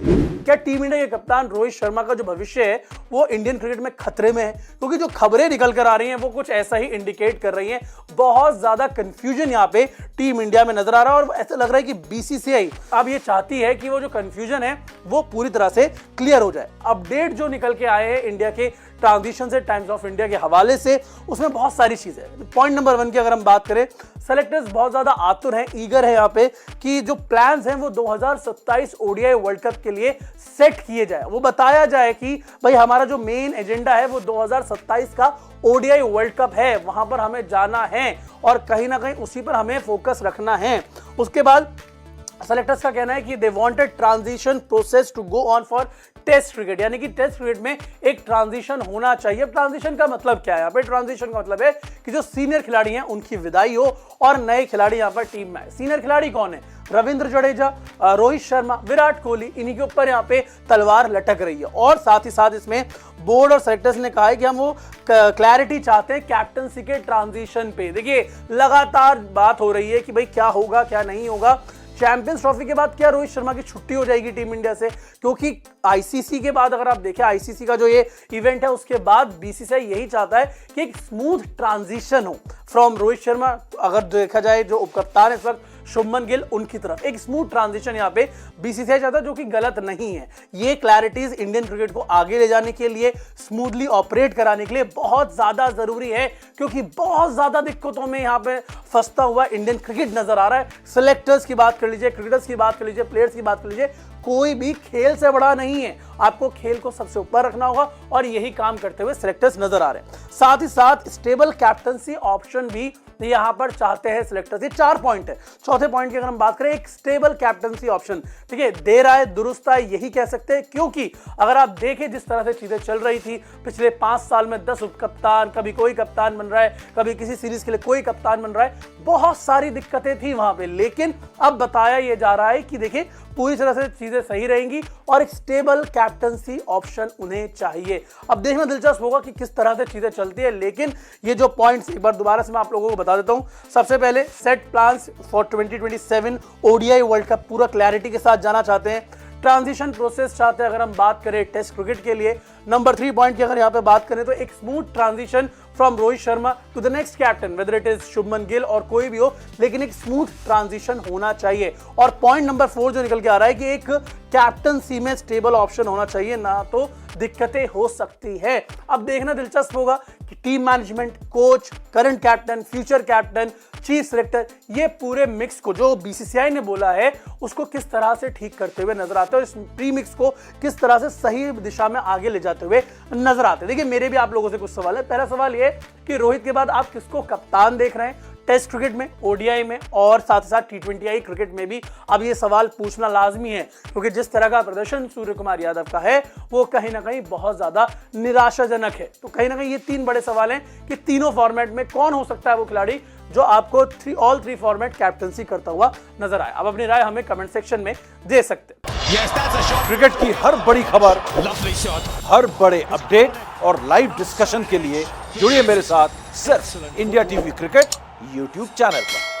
क्या team India के कप्तान रोहित शर्मा का जो भविष्य है वो इंडियन क्रिकेट में खतरे में है? क्योंकि जो खबरें निकल कर आ रही हैं वो कुछ ऐसा ही इंडिकेट कर रही हैं। बहुत ज्यादा कंफ्यूजन यहाँ पे टीम इंडिया में नजर आ रहा है और ऐसा लग रहा है कि बीसीसीआई अब ये चाहती है कि वो जो कंफ्यूजन है वो पूरी तरह से क्लियर हो जाए। अपडेट जो निकल के आए हैं इंडिया के ट्रांजिशन से, टाइम्स ऑफ इंडिया के हवाले से, उसमें बहुत सारी चीजें हैं। पॉइंट नंबर 1 की अगर हम बात करें, सेलेक्टर्स बहुत ज्यादा आतुर हैं, ईगर है यहाँ पे कि जो प्लान्स हैं वो 2027 ओडीआई वर्ल्ड कप के लिए सेट किए जाए। वो बताया जाए कि भाई हमारा जो मेन एजेंडा है वो 2027 का ओडीआई वर्ल्ड कप है, वहां पर हमें जाना है और कहीं ना कहीं उसी पर हमें फोकस रखना है। उसके बाद सेलेक्टर्स का कहना है कि they wanted transition process to go on for test cricket, यानी कि टेस्ट क्रिकेट में एक ट्रांजिशन होना चाहिए। ट्रांजिशन का मतलब क्या है? यहाँ पे ट्रांजिशन का मतलब है कि जो सीनियर खिलाड़ी हैं उनकी विदाई हो और नए खिलाड़ी यहाँ पर टीम में आए। सीनियर खिलाड़ी कौन है? रविंद्र जडेजा, रोहित शर्मा, विराट कोहली, इन्हीं के ऊपर यहाँ पे तलवार लटक रही है। और साथ ही साथ इसमें बोर्ड और सेलेक्टर्स ने कहा है कि हम वो क्लैरिटी चाहते हैं कैप्टनसी के ट्रांजिशन पे। देखिए लगातार बात हो रही है कि भाई क्या होगा क्या नहीं होगा। चैंपियंस ट्रॉफी के बाद क्या रोहित शर्मा की छुट्टी हो जाएगी टीम इंडिया से? क्योंकि आईसीसी के बाद अगर आप देखें, आईसीसी का जो ये इवेंट है उसके बाद बीसीसीआई यही चाहता है कि एक स्मूथ ट्रांजिशन हो फ्रॉम रोहित शर्मा, अगर देखा जाए जो उपकप्तान इस वक्त शुभमन गिल, उनकी तरफ एक स्मूथ ट्रांजिशन यहाँ पे बीसीसीआई चाहता है, जो कि गलत नहीं है। ये क्लैरिटीज इंडियन क्रिकेट को आगे ले जाने के लिए, स्मूथली ऑपरेट कराने के लिए बहुत ज्यादा जरूरी है, क्योंकि बहुत ज्यादा दिक्कतों में यहाँ पे फंसता हुआ इंडियन क्रिकेट नजर आ रहा है। सिलेक्टर्स की बात कर लीजिए, क्रिकेटर्स की बात कर लीजिए, प्लेयर्स की बात कर लीजिए, कोई भी खेल से बड़ा नहीं है। आपको खेल को सबसे ऊपर रखना होगा और यही काम करते हुए सिलेक्टर्स नजर आ रहे हैं। साथ ही साथ स्टेबल कैप्टनसी ऑप्शन भी यहां पर चाहते हैं सिलेक्टर्स। ये 4 पॉइंट है। चौथे पॉइंट की अगर हम बात करें, एक स्टेबल कैप्टनसी ऑप्शन, ठीक है, देर आए दुरुस्त आए यही कह सकते हैं, क्योंकि अगर आप देखें जिस तरह से चीजें चल रही थी पिछले 5 साल में, 10 उप कप्तान, कभी कोई कप्तान बन रहा है, कभी किसी सीरीज के लिए कोई कप्तान बन रहा है, बहुत सारी दिक्कतें थी वहां पे। लेकिन अब बताया यह जा रहा है कि देखिए पूरी तरह से चीजें सही रहेंगी और एक स्टेबल कैप्टनसी ऑप्शन उन्हें चाहिए। अब देखना दिलचस्प होगा कि किस तरह से चीजें चलती है। लेकिन ये जो पॉइंट्स एक बार दोबारा से मैं आप लोगों को बता देता हूं। सबसे पहले set plans for 2027 ODI world cup, पूरा क्लैरिटी के साथ जाना चाहते हैं। ट्रांजिशन प्रोसेस चाहते हैं अगर हम बात करें टेस्ट क्रिकेट के लिए। नंबर 3 पॉइंट की अगर यहां पे बात करें तो एक smooth transition from Rohit Sharma to the next captain, whether it is Shubman Gill और कोई भी हो, लेकिन एक स्मूथ ट्रांजिशन होना चाहिए। और पॉइंट नंबर 4 जो निकल के आ रहा है कि एक कैप्टनसी में स्टेबल ऑप्शन होना चाहिए, ना तो दिक्कतें हो सकती है। अब देखना दिलचस्प होगा कि team management, coach, current captain, future captain, chief selector, ये पूरे मिक्स को जो बीसीसीआई ने बोला है उसको किस तरह से ठीक करते हुए नजर आते हैं, इस प्री मिक्स को किस तरह से सही दिशा में आगे ले जाते हुए नजर आते हैं। देखिए मेरे भी आप लोगों से कुछ सवाल है। पहला सवाल ये कि रोहित के बाद आप किसको कप्तान देख रहे हैं टेस्ट क्रिकेट में, ओडीआई में और साथ ही साथ टी20आई क्रिकेट में भी? अब ये सवाल पूछना लाजमी है, क्योंकि जिस तरह का प्रदर्शन सूर्य कुमार यादव का है वो कहीं ना कहीं बहुत ज्यादा निराशाजनक है। तो कहीं ना कहीं ये 3 बड़े सवाल हैं कि तीनों फॉर्मेट में कौन हो सकता है वो खिलाड़ी जो आपको ऑल 3 फॉर्मेट कैप्टनसी करता हुआ नजर आए। अब अपनी राय हमें कमेंट सेक्शन में दे सकते हैं। क्रिकेट की हर बड़ी खबर, हर बड़े अपडेट और लाइव डिस्कशन के लिए जुड़िए मेरे साथ सिर्फ India TV cricket YouTube channel पर।